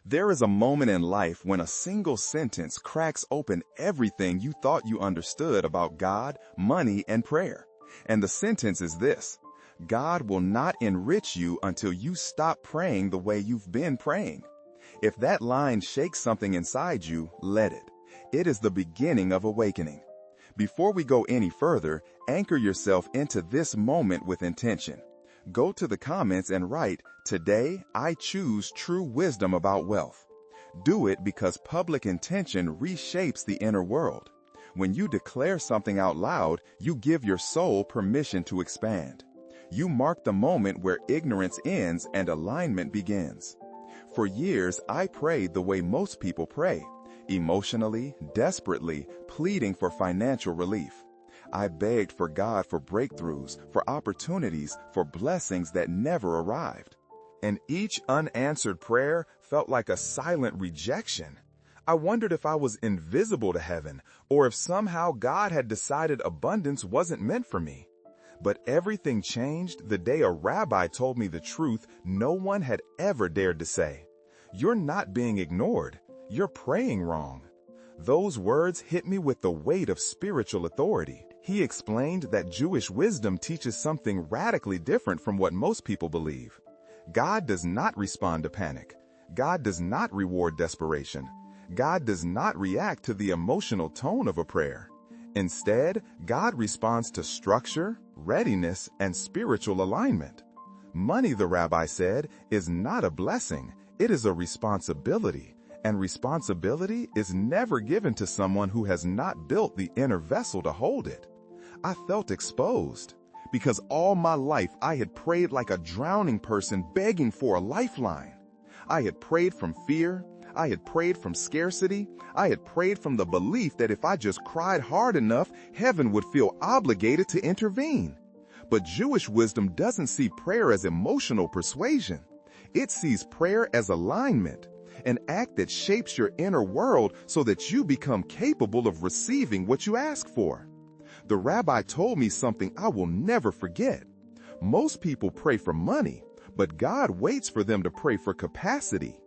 There is a moment in life when a single sentence cracks open everything you thought you understood about God, money, and prayer. And the sentence is this: God will not enrich you until you stop praying the way you've been praying. If that line shakes something inside you, let it. It is the beginning of awakening. Before we go any further, anchor yourself into this moment with intention. Go to the comments and write, "Today, I choose true wisdom about wealth." Do it because public intention reshapes the inner world. When you declare something out loud, you give your soul permission to expand. You mark the moment where ignorance ends and alignment begins. For years, I prayed the way most people pray, emotionally, desperately, pleading for financial relief. I begged for God for breakthroughs, for opportunities, for blessings that never arrived. And each unanswered prayer felt like a silent rejection. I wondered if I was invisible to heaven, or if somehow God had decided abundance wasn't meant for me. But everything changed the day a rabbi told me the truth no one had ever dared to say. "You're not being ignored. You're praying wrong." Those words hit me with the weight of spiritual authority. He explained that Jewish wisdom teaches something radically different from what most people believe. God does not respond to panic. God does not reward desperation. God does not react to the emotional tone of a prayer. Instead, God responds to structure, readiness, and spiritual alignment. Money, the rabbi said, is not a blessing. It is a responsibility. And responsibility is never given to someone who has not built the inner vessel to hold it. I felt exposed, because all my life I had prayed like a drowning person begging for a lifeline. I had prayed from fear. I had prayed from scarcity. I had prayed from the belief that if I just cried hard enough, heaven would feel obligated to intervene. But Jewish wisdom doesn't see prayer as emotional persuasion. It sees prayer as alignment, an act that shapes your inner world so that you become capable of receiving what you ask for. The rabbi told me something I will never forget. Most people pray for money, but God waits for them to pray for capacity.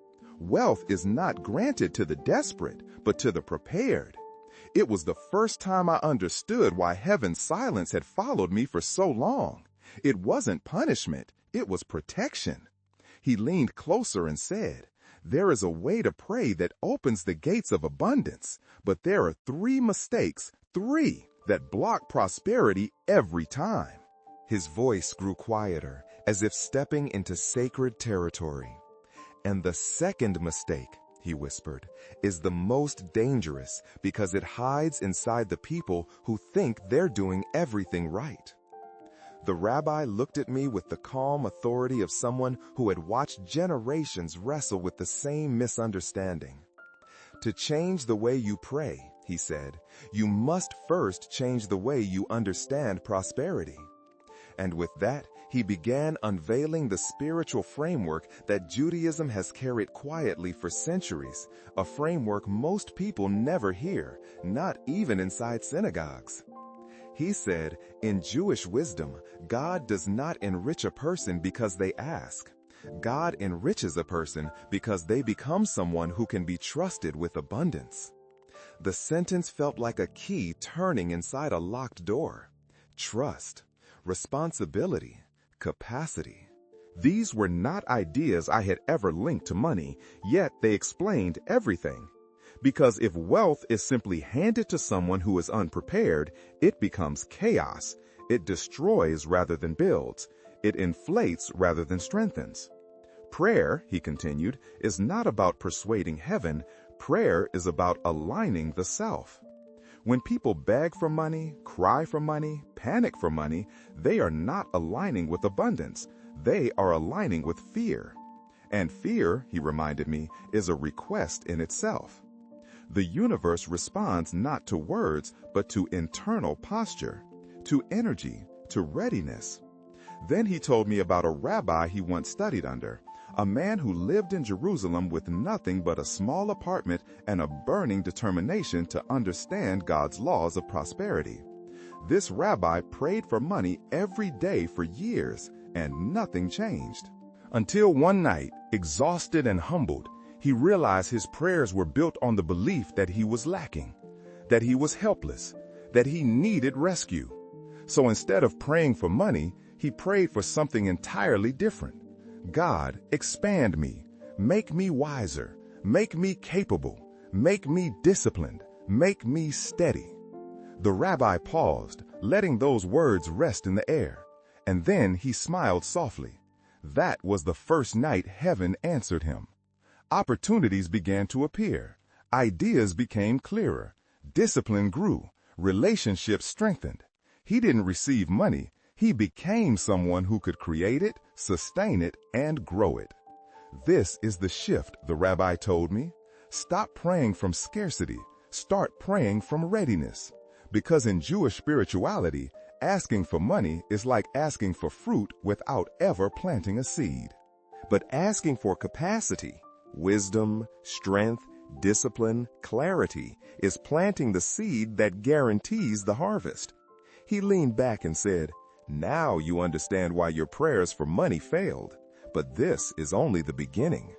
Wealth is not granted to the desperate, but to the prepared. It was the first time I understood why heaven's silence had followed me for so long. It wasn't punishment, it was protection. He leaned closer and said, "There is a way to pray that opens the gates of abundance, but there are 3 mistakes, 3, that block prosperity every time." His voice grew quieter, as if stepping into sacred territory. "And the second mistake," he whispered, "is the most dangerous because it hides inside the people who think they're doing everything right." The rabbi looked at me with the calm authority of someone who had watched generations wrestle with the same misunderstanding. "To change the way you pray," he said, "you must first change the way you understand prosperity." And with that, he began unveiling the spiritual framework that Judaism has carried quietly for centuries, a framework most people never hear, not even inside synagogues. He said, in Jewish wisdom, God does not enrich a person because they ask. God enriches a person because they become someone who can be trusted with abundance. The sentence felt like a key turning inside a locked door. Trust, responsibility, capacity. These were not ideas I had ever linked to money, yet they explained everything. Because if wealth is simply handed to someone who is unprepared, it becomes chaos. It destroys rather than builds. It inflates rather than strengthens. Prayer, he continued, is not about persuading heaven. Prayer is about aligning the self. When people beg for money, cry for money, panic for money, they are not aligning with abundance. They are aligning with fear. And fear, he reminded me, is a request in itself. The universe responds not to words, but to internal posture, to energy, to readiness. Then he told me about a rabbi he once studied under, a man who lived in Jerusalem with nothing but a small apartment and a burning determination to understand God's laws of prosperity. This rabbi prayed for money every day for years, and nothing changed. Until one night, exhausted and humbled, He realized his prayers were built on the belief that he was lacking, that he was helpless, that he needed rescue. So instead of praying for money, he prayed for something entirely different. God, expand me, make me wiser, make me capable, make me disciplined, make me steady. The rabbi paused, letting those words rest in the air, and then he smiled softly. That was the first night heaven answered him. Opportunities began to appear, ideas became clearer, discipline grew, relationships strengthened. He didn't receive money, he became someone who could create it, sustain it, and grow it. This is the shift, the rabbi told me. Stop praying from scarcity, start praying from readiness. Because in Jewish spirituality, asking for money is like asking for fruit without ever planting a seed. But asking for capacity, wisdom, strength, discipline, clarity is planting the seed that guarantees the harvest. He leaned back and said, "Now you understand why your prayers for money failed, but this is only the beginning."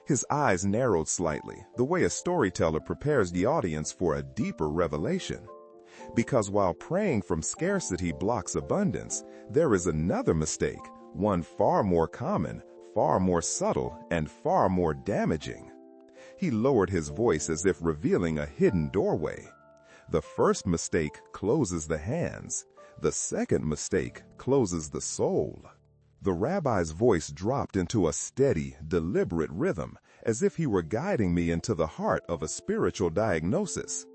His eyes narrowed slightly, the way a storyteller prepares the audience for a deeper revelation. Because while praying from scarcity blocks abundance, there is another mistake, one far more common, far more subtle, and far more damaging. He lowered his voice as if revealing a hidden doorway. The first mistake closes the hands. The second mistake closes the soul. The rabbi's voice dropped into a steady, deliberate rhythm, as if he were guiding me into the heart of a spiritual diagnosis.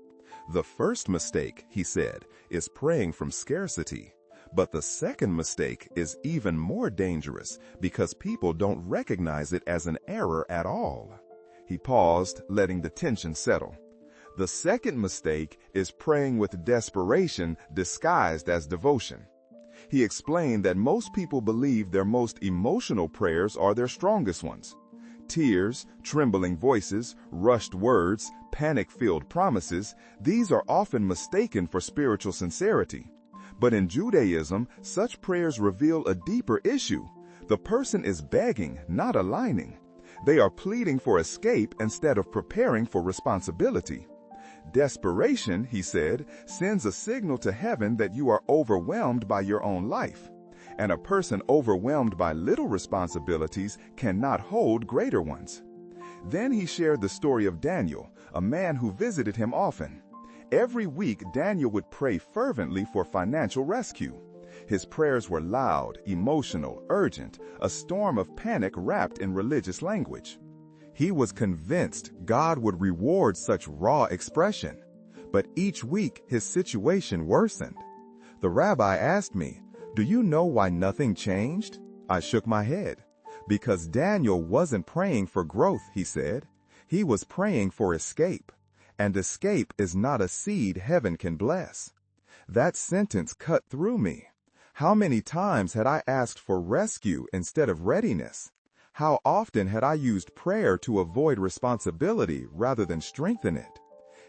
The first mistake, he said, is praying from scarcity. But the second mistake is even more dangerous because people don't recognize it as an error at all. He paused, letting the tension settle. The second mistake is praying with desperation disguised as devotion. He explained that most people believe their most emotional prayers are their strongest ones. Tears, trembling voices, rushed words, panic-filled promises, these are often mistaken for spiritual sincerity. But in Judaism, such prayers reveal a deeper issue. The person is begging, not aligning. They are pleading for escape instead of preparing for responsibility. Desperation, he said, sends a signal to heaven that you are overwhelmed by your own life. And a person overwhelmed by little responsibilities cannot hold greater ones. Then he shared the story of Daniel, a man who visited him often. Every week, Daniel would pray fervently for financial rescue. His prayers were loud, emotional, urgent, a storm of panic wrapped in religious language. He was convinced God would reward such raw expression. But each week, his situation worsened. The rabbi asked me, "Do you know why nothing changed?" I shook my head. Because Daniel wasn't praying for growth, he said. He was praying for escape. And escape is not a seed heaven can bless. That sentence cut through me. How many times had I asked for rescue instead of readiness? How often had I used prayer to avoid responsibility rather than strengthen it?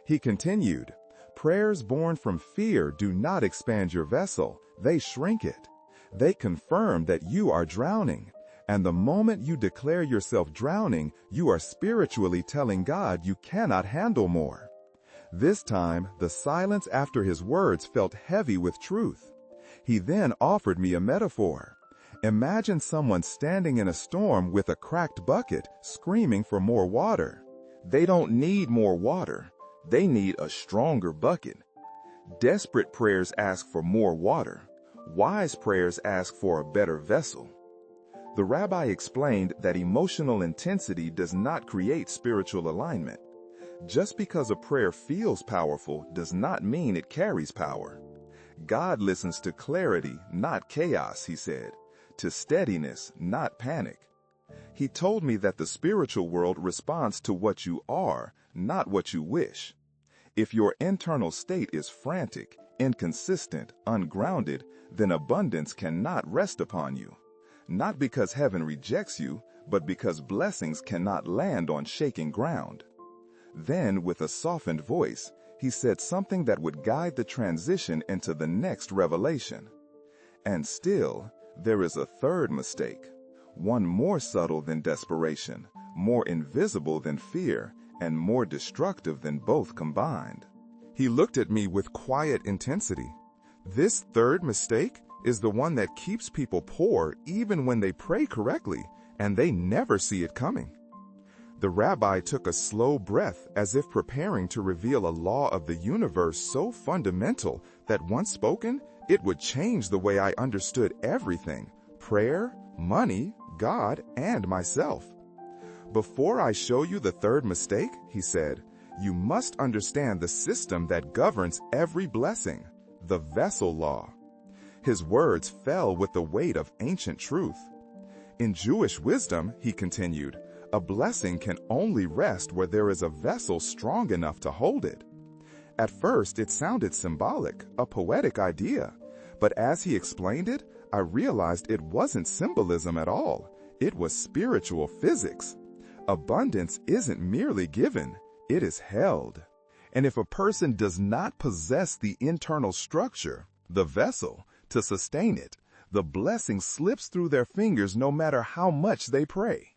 He continued, "Prayers born from fear do not expand your vessel, they shrink it. They confirm that you are drowning. And the moment you declare yourself drowning, you are spiritually telling God you cannot handle more." This time, the silence after his words felt heavy with truth. He then offered me a metaphor. Imagine someone standing in a storm with a cracked bucket, screaming for more water. They don't need more water. They need a stronger bucket. Desperate prayers ask for more water. Wise prayers ask for a better vessel. The rabbi explained that emotional intensity does not create spiritual alignment. Just because a prayer feels powerful does not mean it carries power. God listens to clarity, not chaos, he said, to steadiness, not panic. He told me that the spiritual world responds to what you are, not what you wish. If your internal state is frantic, inconsistent, ungrounded, then abundance cannot rest upon you. Not because heaven rejects you, but because blessings cannot land on shaking ground. Then, with a softened voice, he said something that would guide the transition into the next revelation. And still, there is a third mistake, one more subtle than desperation, more invisible than fear, and more destructive than both combined. He looked at me with quiet intensity. This third mistake is the one that keeps people poor even when they pray correctly, and they never see it coming. The rabbi took a slow breath as if preparing to reveal a law of the universe so fundamental that once spoken, it would change the way I understood everything: prayer, money, God, and myself. Before I show you the third mistake, he said, you must understand the system that governs every blessing, the vessel law. His words fell with the weight of ancient truth. In Jewish wisdom, he continued, a blessing can only rest where there is a vessel strong enough to hold it. At first, it sounded symbolic, a poetic idea, but as he explained it, I realized it wasn't symbolism at all. It was spiritual physics. Abundance isn't merely given, it is held. And if a person does not possess the internal structure, the vessel, to sustain it, the blessing slips through their fingers no matter how much they pray.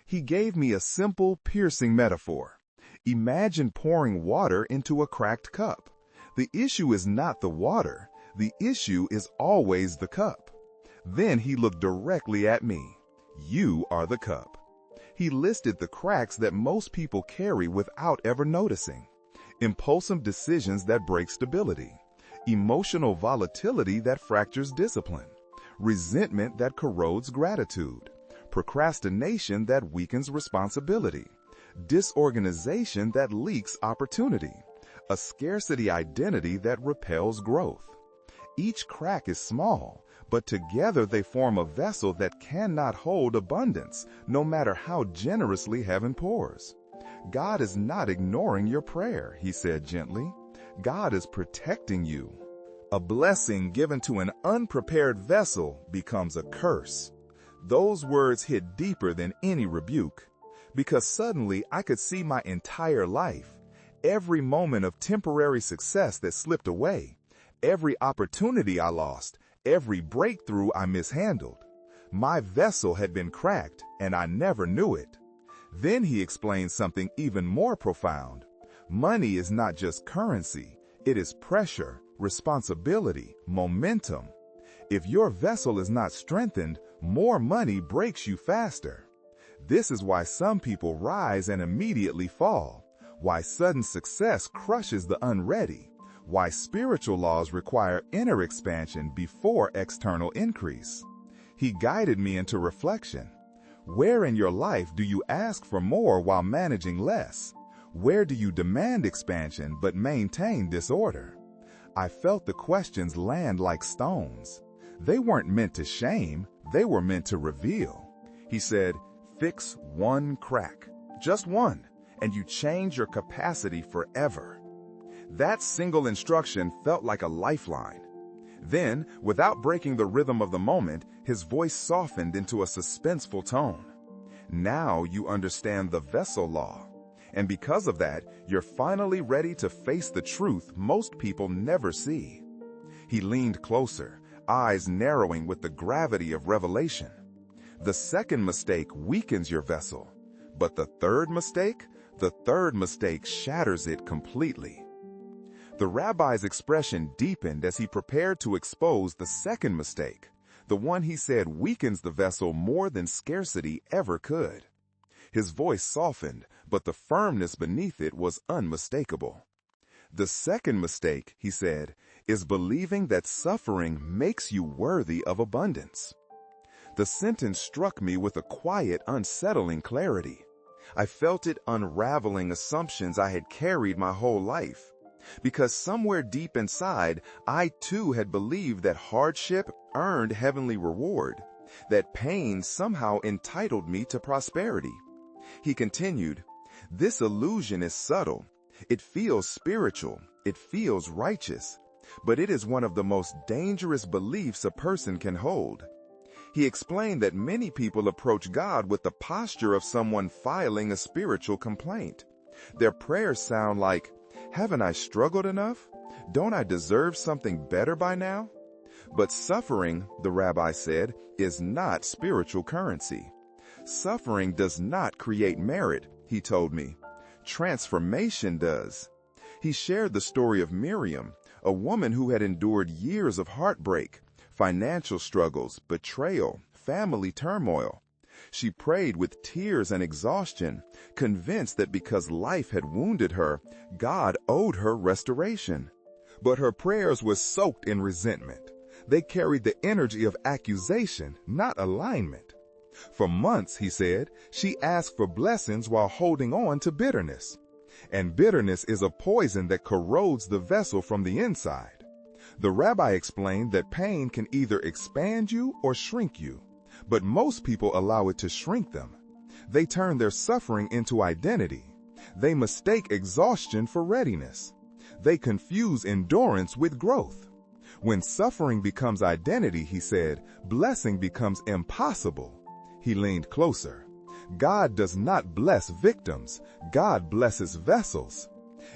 He gave me a simple, piercing metaphor. Imagine pouring water into a cracked cup. The issue is not the water. The issue is always the cup. Then he looked directly at me. You are the cup. He listed the cracks that most people carry without ever noticing. Impulsive decisions that break stability. Emotional volatility that fractures discipline. Resentment that corrodes gratitude. Procrastination that weakens responsibility. Disorganization that leaks opportunity. A scarcity identity that repels growth. Each crack is small, but together they form a vessel that cannot hold abundance, no matter how generously heaven pours. God is not ignoring your prayer, he said gently. God is protecting you. A blessing given to an unprepared vessel becomes a curse. Those words hit deeper than any rebuke, because suddenly I could see my entire life, every moment of temporary success that slipped away, every opportunity I lost, every breakthrough I mishandled. My vessel had been cracked, and I never knew it. Then he explained something even more profound. Money is not just currency, it is pressure, responsibility, momentum. If your vessel is not strengthened, more money breaks you faster. This is why some people rise and immediately fall, why sudden success crushes the unready, why spiritual laws require inner expansion before external increase. He guided me into reflection. Where in your life do you ask for more while managing less? Where do you demand expansion but maintain disorder? I felt the questions land like stones. They weren't meant to shame, they were meant to reveal. He said, fix one crack, just one, and you change your capacity forever. That single instruction felt like a lifeline. Then, without breaking the rhythm of the moment, his voice softened into a suspenseful tone. Now you understand the vessel law. And because of that, you're finally ready to face the truth most people never see. He leaned closer, eyes narrowing with the gravity of revelation. The second mistake weakens your vessel, but the third mistake shatters it completely. The rabbi's expression deepened as he prepared to expose the second mistake, the one he said weakens the vessel more than scarcity ever could. His voice softened, but the firmness beneath it was unmistakable. The second mistake, he said, is believing that suffering makes you worthy of abundance. The sentence struck me with a quiet, unsettling clarity. I felt it unraveling assumptions I had carried my whole life. Because somewhere deep inside, I too had believed that hardship earned heavenly reward, that pain somehow entitled me to prosperity. He continued, this illusion is subtle. It feels spiritual. It feels righteous. But it is one of the most dangerous beliefs a person can hold. He explained that many people approach God with the posture of someone filing a spiritual complaint. Their prayers sound like, haven't I struggled enough? Don't I deserve something better by now? But suffering, the rabbi said, is not spiritual currency. Suffering does not create merit, he told me. Transformation does. He shared the story of Miriam, a woman who had endured years of heartbreak, financial struggles, betrayal, family turmoil. She prayed with tears and exhaustion, convinced that because life had wounded her, God owed her restoration. But her prayers were soaked in resentment. They carried the energy of accusation, not alignment. For months, he said, she asked for blessings while holding on to bitterness. And bitterness is a poison that corrodes the vessel from the inside. The rabbi explained that pain can either expand you or shrink you, but most people allow it to shrink them. They turn their suffering into identity. They mistake exhaustion for readiness. They confuse endurance with growth. When suffering becomes identity, he said, blessing becomes impossible. He leaned closer. God does not bless victims. God blesses vessels.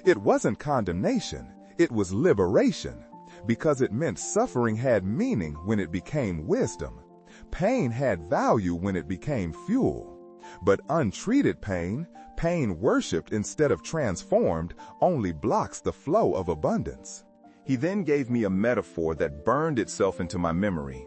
It wasn't condemnation. It was liberation, because it meant suffering had meaning when it became wisdom. Pain had value when it became fuel. But untreated pain, pain worshipped instead of transformed, only blocks the flow of abundance. He then gave me a metaphor that burned itself into my memory.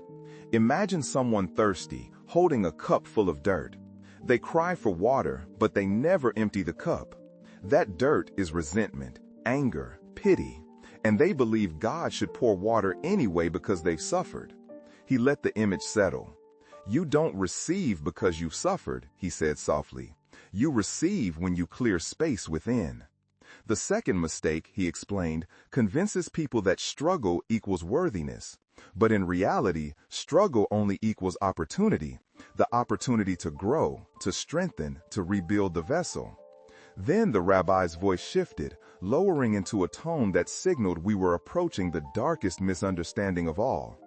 Imagine someone thirsty, holding a cup full of dirt. They cry for water, but they never empty the cup. That dirt is resentment, anger, pity, and they believe God should pour water anyway because they've suffered. He let the image settle. You don't receive because you've suffered, he said softly. You receive when you clear space within. The second mistake, he explained, convinces people that struggle equals worthiness. But in reality, struggle only equals opportunity, the opportunity to grow, to strengthen, to rebuild the vessel. Then the rabbi's voice shifted, lowering into a tone that signaled we were approaching the darkest misunderstanding of all.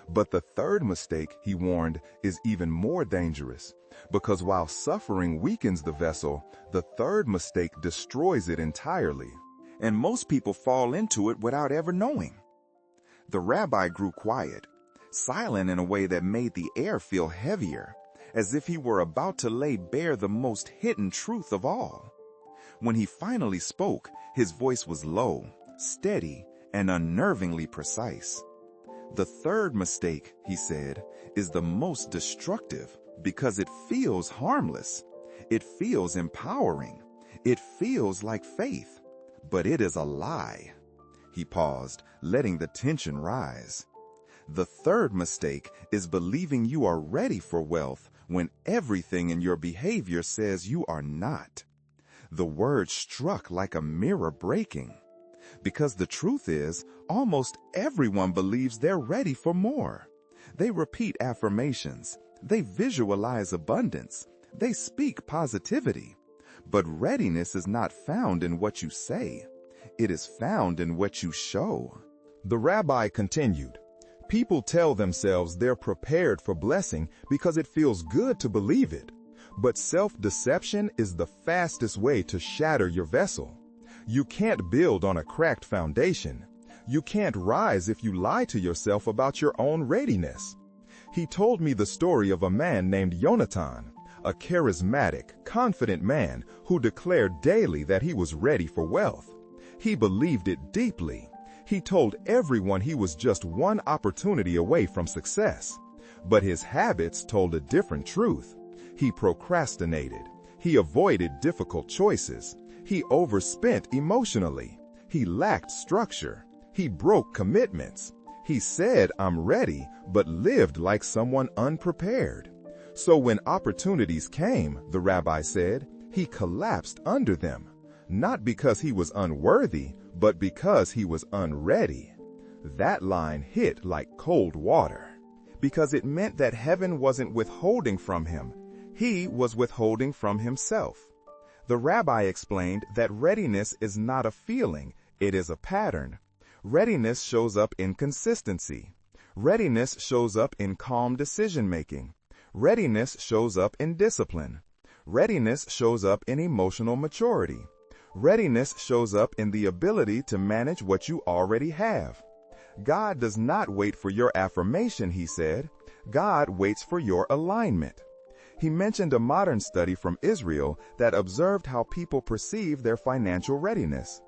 But the third mistake, he warned, is even more dangerous, because while suffering weakens the vessel, the third mistake destroys it entirely. And most people fall into it without ever knowing. The rabbi grew quiet, silent in a way that made the air feel heavier, as if he were about to lay bare the most hidden truth of all. When he finally spoke, his voice was low, steady, and unnervingly precise. The third mistake, he said, is the most destructive because it feels harmless. It feels empowering. It feels like faith, but it is a lie. He paused, letting the tension rise. The third mistake is believing you are ready for wealth when everything in your behavior says you are not. The word struck like a mirror breaking. Because the truth is, almost everyone believes they're ready for more. They repeat affirmations. They visualize abundance. They speak positivity. But readiness is not found in what you say. It is found in what you show. The rabbi continued, people tell themselves they're prepared for blessing because it feels good to believe it. But self-deception is the fastest way to shatter your vessel. You can't build on a cracked foundation. You can't rise if you lie to yourself about your own readiness. He told me the story of a man named Yonatan, a charismatic, confident man who declared daily that he was ready for wealth. He believed it deeply. He told everyone he was just one opportunity away from success. But his habits told a different truth. He procrastinated. He avoided difficult choices. He overspent emotionally. He lacked structure. He broke commitments. He said, I'm ready, but lived like someone unprepared. So when opportunities came, the rabbi said, he collapsed under them. Not because he was unworthy, but because he was unready. That line hit like cold water, because it meant that heaven wasn't withholding from him. He was withholding from himself. The rabbi explained that readiness is not a feeling, it is a pattern. Readiness shows up in consistency. Readiness shows up in calm decision-making. Readiness shows up in discipline. Readiness shows up in emotional maturity. Readiness shows up in the ability to manage what you already have. God does not wait for your affirmation, he said. God waits for your alignment. He mentioned a modern study from Israel that observed how people perceive their financial readiness.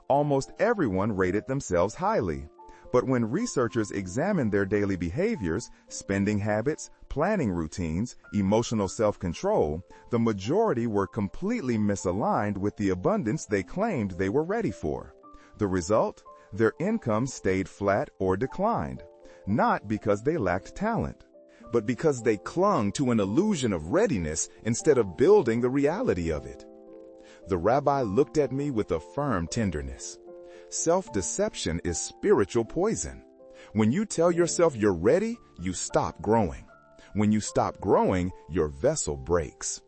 Almost everyone rated themselves highly. But when researchers examined their daily behaviors, spending habits, planning routines, emotional self-control, the majority were completely misaligned with the abundance they claimed they were ready for. The result? Their income stayed flat or declined, not because they lacked talent, but because they clung to an illusion of readiness instead of building the reality of it. The rabbi looked at me with a firm tenderness. Self-deception is spiritual poison. When you tell yourself you're ready, you stop growing. When you stop growing, your vessel breaks.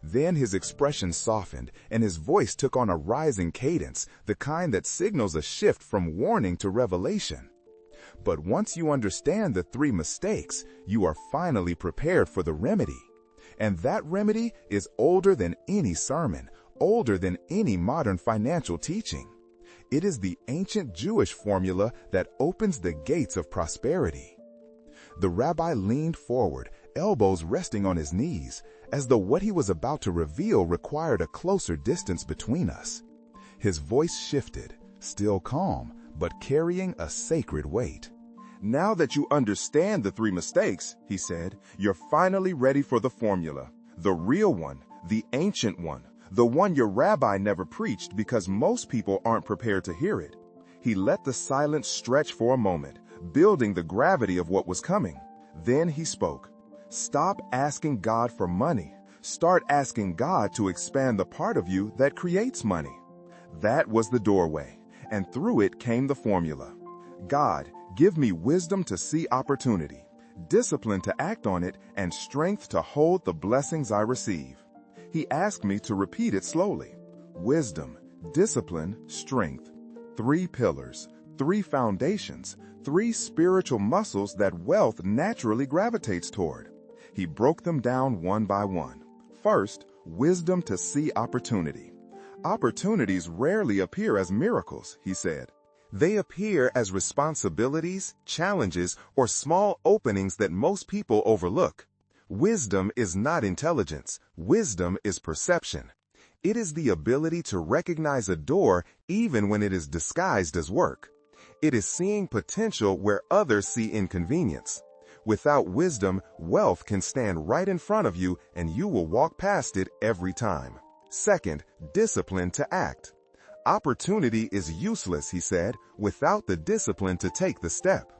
Then his expression softened, and his voice took on a rising cadence, the kind that signals a shift from warning to revelation. But once you understand the 3 mistakes, you are finally prepared for the remedy. And that remedy is older than any sermon, older than any modern financial teaching. It is the ancient Jewish formula that opens the gates of prosperity. The rabbi leaned forward, elbows resting on his knees, as though what he was about to reveal required a closer distance between us. His voice shifted, still calm, but carrying a sacred weight. "Now that you understand the 3 mistakes," he said, "you're finally ready for the formula, the real one, the ancient one, the one your rabbi never preached because most people aren't prepared to hear it." He let the silence stretch for a moment, building the gravity of what was coming. Then he spoke. "Stop asking God for money. Start asking God to expand the part of you that creates money." That was the doorway, and through it came the formula. "God, give me wisdom to see opportunity, discipline to act on it, and strength to hold the blessings I receive." He asked me to repeat it slowly. Wisdom, discipline, strength. 3 pillars, 3 foundations, 3 spiritual muscles that wealth naturally gravitates toward. He broke them down one by one. First, wisdom to see opportunity. Opportunities rarely appear as miracles, he said. They appear as responsibilities, challenges, or small openings that most people overlook. Wisdom is not intelligence. Wisdom is perception. It is the ability to recognize a door even when it is disguised as work. It is seeing potential where others see inconvenience. Without wisdom, wealth can stand right in front of you and you will walk past it every time. Second, discipline to act. Opportunity is useless, he said, without the discipline to take the step.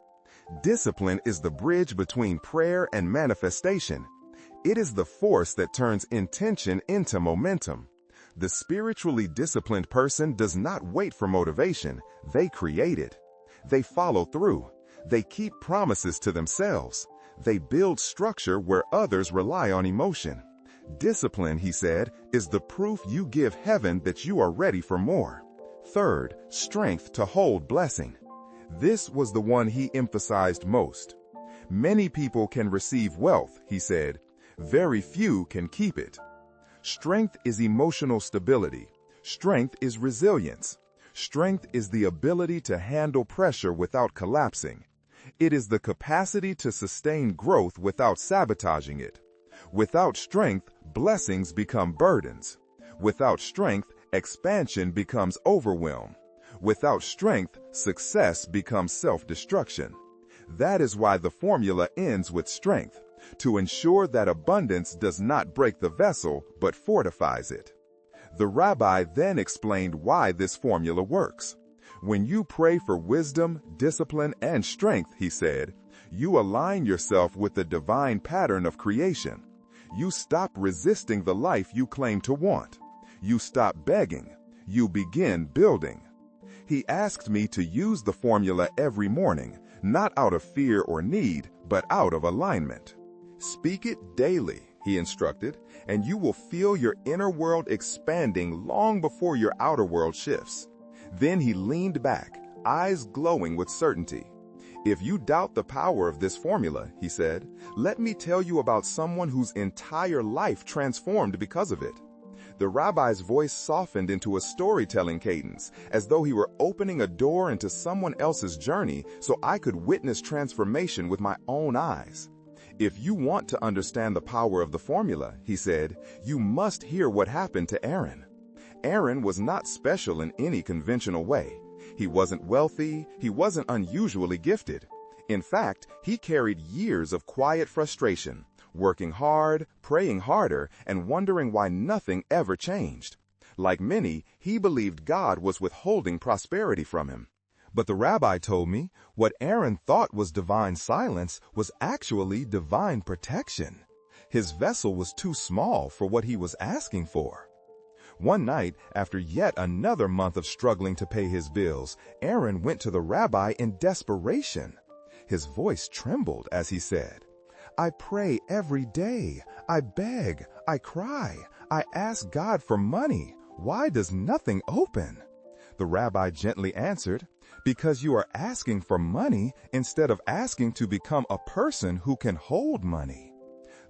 Discipline is the bridge between prayer and manifestation. It is the force that turns intention into momentum. The spiritually disciplined person does not wait for motivation. They create it. They follow through. They keep promises to themselves. They build structure where others rely on emotion. Discipline, he said, is the proof you give heaven that you are ready for more. Third, strength to hold blessing. This was the one he emphasized most. Many people can receive wealth, he said. Very few can keep it. Strength is emotional stability. Strength is resilience. Strength is the ability to handle pressure without collapsing. It is the capacity to sustain growth without sabotaging it. Without strength, blessings become burdens. Without strength, expansion becomes overwhelm. Without strength, success becomes self-destruction. That is why the formula ends with strength, to ensure that abundance does not break the vessel but fortifies it. The rabbi then explained why this formula works. When you pray for wisdom, discipline, and strength, he said, you align yourself with the divine pattern of creation. You stop resisting the life you claim to want. You stop begging. You begin building. He asked me to use the formula every morning, not out of fear or need, but out of alignment. Speak it daily, he instructed, and you will feel your inner world expanding long before your outer world shifts. Then he leaned back, eyes glowing with certainty. If you doubt the power of this formula, he said, let me tell you about someone whose entire life transformed because of it. The rabbi's voice softened into a storytelling cadence, as though he were opening a door into someone else's journey so I could witness transformation with my own eyes. If you want to understand the power of the formula, he said, you must hear what happened to Aaron. Aaron was not special in any conventional way. He wasn't wealthy, he wasn't unusually gifted. In fact, he carried years of quiet frustration, working hard, praying harder, and wondering why nothing ever changed. Like many, he believed God was withholding prosperity from him. But the rabbi told me what Aaron thought was divine silence was actually divine protection. His vessel was too small for what he was asking for. One night, after yet another month of struggling to pay his bills, Aaron went to the rabbi in desperation. His voice trembled as he said, "I pray every day. I beg. I cry. I ask God for money. Why does nothing open?" The rabbi gently answered, "Because you are asking for money instead of asking to become a person who can hold money."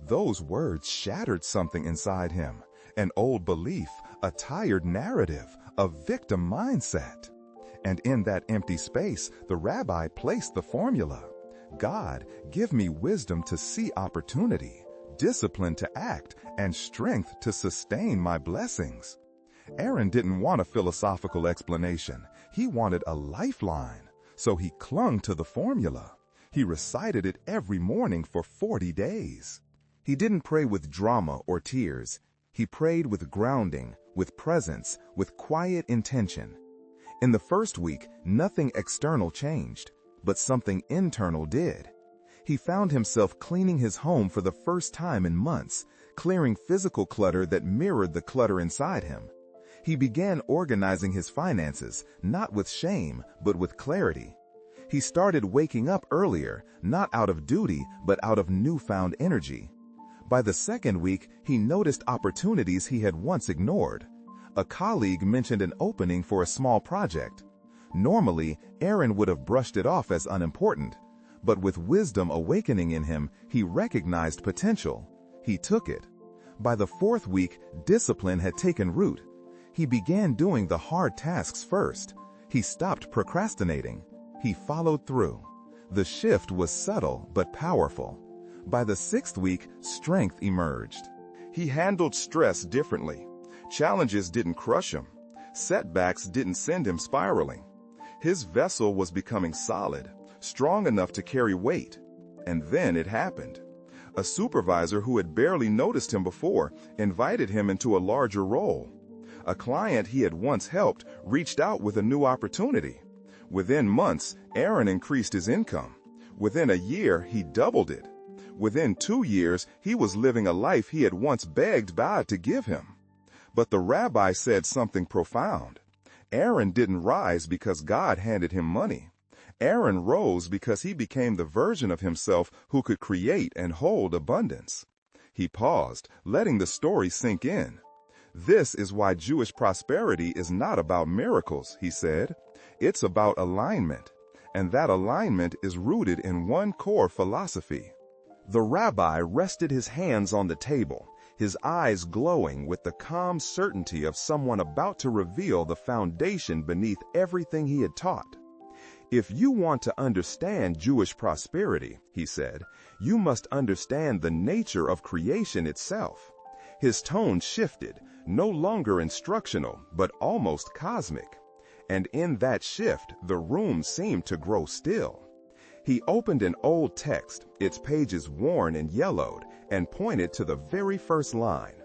Those words shattered something inside him, an old belief, a tired narrative, a victim mindset. And in that empty space, the rabbi placed the formula. God, give me wisdom to see opportunity, discipline to act, and strength to sustain my blessings. Aaron didn't want a philosophical explanation. He wanted a lifeline. So he clung to the formula. He recited it every morning for 40 days. He didn't pray with drama or tears. He prayed with grounding, with presence, with quiet intention. In the first week, nothing external changed, but something internal did. He found himself cleaning his home for the first time in months, clearing physical clutter that mirrored the clutter inside him. He began organizing his finances, not with shame, but with clarity. He started waking up earlier, not out of duty, but out of newfound energy. By the second week, he noticed opportunities he had once ignored. A colleague mentioned an opening for a small project. Normally, Aaron would have brushed it off as unimportant, but with wisdom awakening in him, he recognized potential. He took it. By the fourth week, discipline had taken root. He began doing the hard tasks first. He stopped procrastinating. He followed through. The shift was subtle but powerful. By the sixth week, strength emerged. He handled stress differently. Challenges didn't crush him. Setbacks didn't send him spiraling. His vessel was becoming solid, strong enough to carry weight. And then it happened. A supervisor who had barely noticed him before invited him into a larger role. A client he had once helped reached out with a new opportunity. Within months, Aaron increased his income. Within a year, he doubled it. Within 2 years, he was living a life he had once begged God to give him. But the rabbi said something profound. Aaron didn't rise because God handed him money. Aaron rose because he became the version of himself who could create and hold abundance. He paused, letting the story sink in. This is why Jewish prosperity is not about miracles, he said. It's about alignment. And that alignment is rooted in one core philosophy. The rabbi rested his hands on the table, his eyes glowing with the calm certainty of someone about to reveal the foundation beneath everything he had taught. If you want to understand Jewish prosperity, he said, you must understand the nature of creation itself. His tone shifted, no longer instructional, but almost cosmic. And in that shift, the room seemed to grow still. He opened an old text, its pages worn and yellowed, and pointed to the very first line.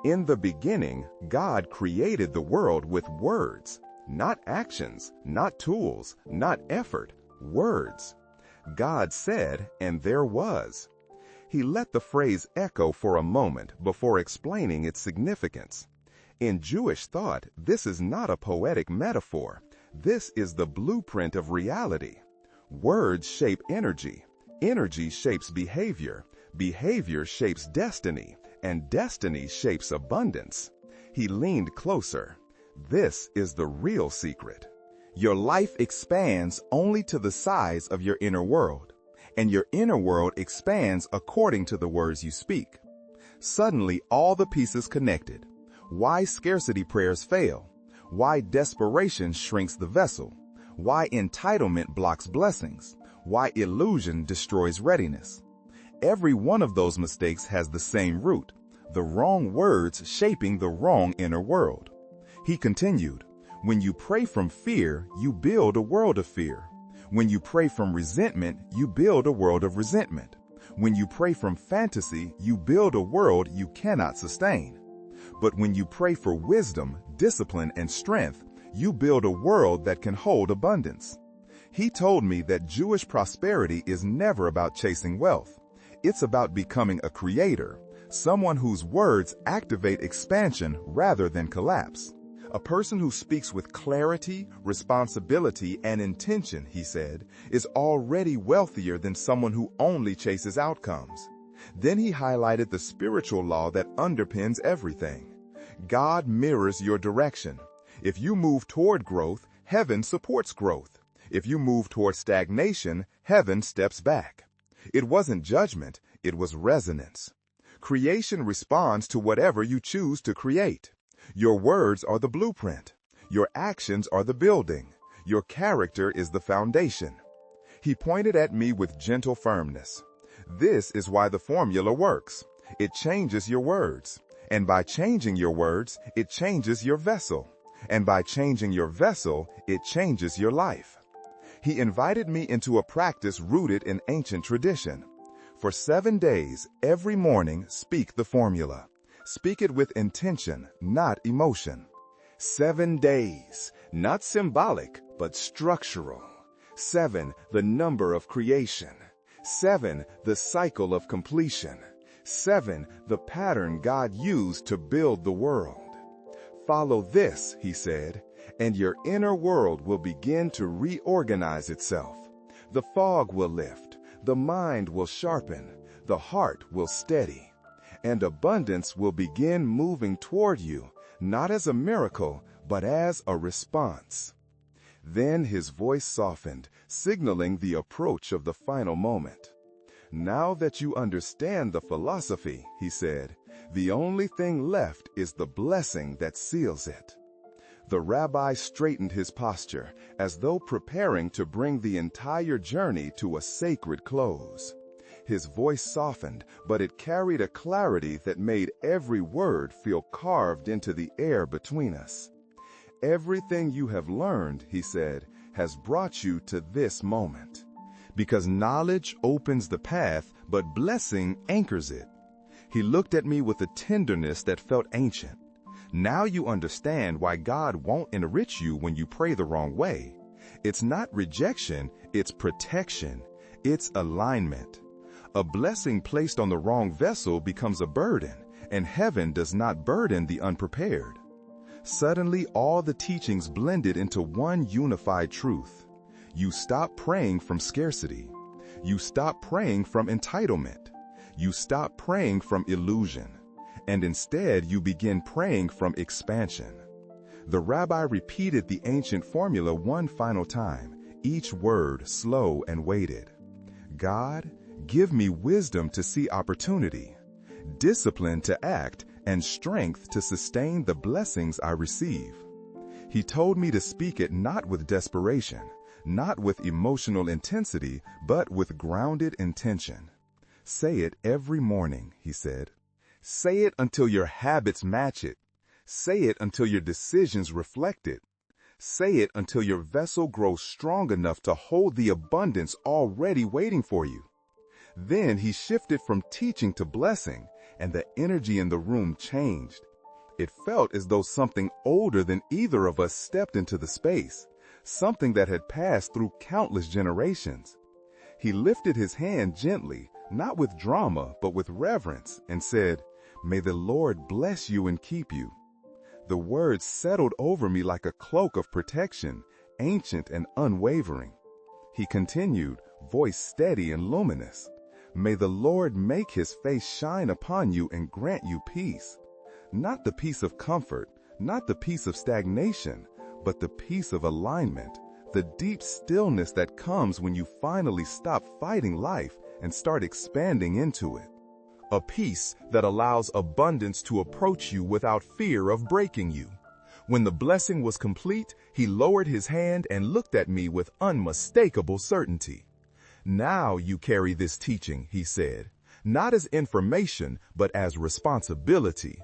In the beginning, God created the world with words, not actions, not tools, not effort, words. God said, and there was. He let the phrase echo for a moment before explaining its significance. In Jewish thought, this is not a poetic metaphor. This is the blueprint of reality. Words shape energy. Energy shapes behavior. Behavior shapes destiny. And destiny shapes abundance. He leaned closer. This is the real secret. Your life expands only to the size of your inner world. And your inner world expands according to the words you speak. Suddenly, all the pieces connected. Why scarcity prayers fail. Why desperation shrinks the vessel. Why entitlement blocks blessings. Why illusion destroys readiness. Every one of those mistakes has the same root, the wrong words shaping the wrong inner world. He continued, when you pray from fear, you build a world of fear. When you pray from resentment, you build a world of resentment. When you pray from fantasy, you build a world you cannot sustain. But when you pray for wisdom, discipline, and strength, you build a world that can hold abundance. He told me that Jewish prosperity is never about chasing wealth. It's about becoming a creator, someone whose words activate expansion rather than collapse. A person who speaks with clarity, responsibility, and intention, he said, is already wealthier than someone who only chases outcomes. Then he highlighted the spiritual law that underpins everything. God mirrors your direction. If you move toward growth, heaven supports growth. If you move toward stagnation, heaven steps back. It wasn't judgment, it was resonance. Creation responds to whatever you choose to create. Your words are the blueprint. Your actions are the building. Your character is the foundation. He pointed at me with gentle firmness. This is why the formula works. It changes your words. And by changing your words, it changes your vessel. And by changing your vessel, it changes your life. He invited me into a practice rooted in ancient tradition. For 7 days, every morning, speak the formula. Speak it with intention, not emotion. 7 days, not symbolic, but structural. 7, the number of creation. 7, the cycle of completion. 7, the pattern God used to build the world. Follow this, he said, and your inner world will begin to reorganize itself. The fog will lift, the mind will sharpen, the heart will steady, and abundance will begin moving toward you, not as a miracle, but as a response. Then his voice softened, signaling the approach of the final moment. Now that you understand the philosophy, he said, the only thing left is the blessing that seals it. The rabbi straightened his posture, as though preparing to bring the entire journey to a sacred close. His voice softened, but it carried a clarity that made every word feel carved into the air between us. Everything you have learned, he said, has brought you to this moment. Because knowledge opens the path, but blessing anchors it. He looked at me with a tenderness that felt ancient. Now you understand why God won't enrich you when you pray the wrong way. It's not rejection, it's protection. It's alignment. A blessing placed on the wrong vessel becomes a burden, and heaven does not burden the unprepared. Suddenly, all the teachings blended into one unified truth. You stop praying from scarcity. You stop praying from entitlement. You stop praying from illusion. And instead, you begin praying from expansion. The rabbi repeated the ancient formula one final time, each word slow and weighted. God, give me wisdom to see opportunity, discipline to act, and strength to sustain the blessings I receive. He told me to speak it not with desperation, not with emotional intensity, but with grounded intention. Say it every morning, he said. Say it until your habits match it. Say it until your decisions reflect it. Say it until your vessel grows strong enough to hold the abundance already waiting for you. Then he shifted from teaching to blessing, and the energy in the room changed. It felt as though something older than either of us stepped into the space, something that had passed through countless generations. He lifted his hand gently, not with drama, but with reverence, and said, "May the Lord bless you and keep you." The words settled over me like a cloak of protection, ancient and unwavering. He continued, voice steady and luminous, "May the Lord make his face shine upon you and grant you peace." Not the peace of comfort, not the peace of stagnation, but the peace of alignment, the deep stillness that comes when you finally stop fighting life and start expanding into it. A peace that allows abundance to approach you without fear of breaking you. When the blessing was complete, he lowered his hand and looked at me with unmistakable certainty. "Now you carry this teaching," he said. not as information, but as responsibility.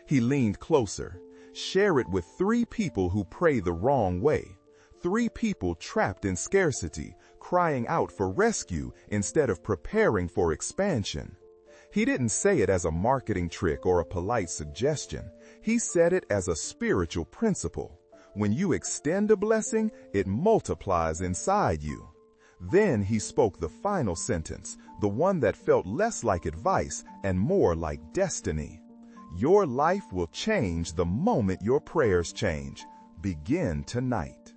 He leaned closer. Share it with 3 people who pray the wrong way. 3 people trapped in scarcity, crying out for rescue instead of preparing for expansion. He didn't say it as a marketing trick or a polite suggestion. He said it as a spiritual principle. When you extend a blessing, it multiplies inside you. Then he spoke the final sentence, the one that felt less like advice and more like destiny. Your life will change the moment your prayers change. Begin tonight.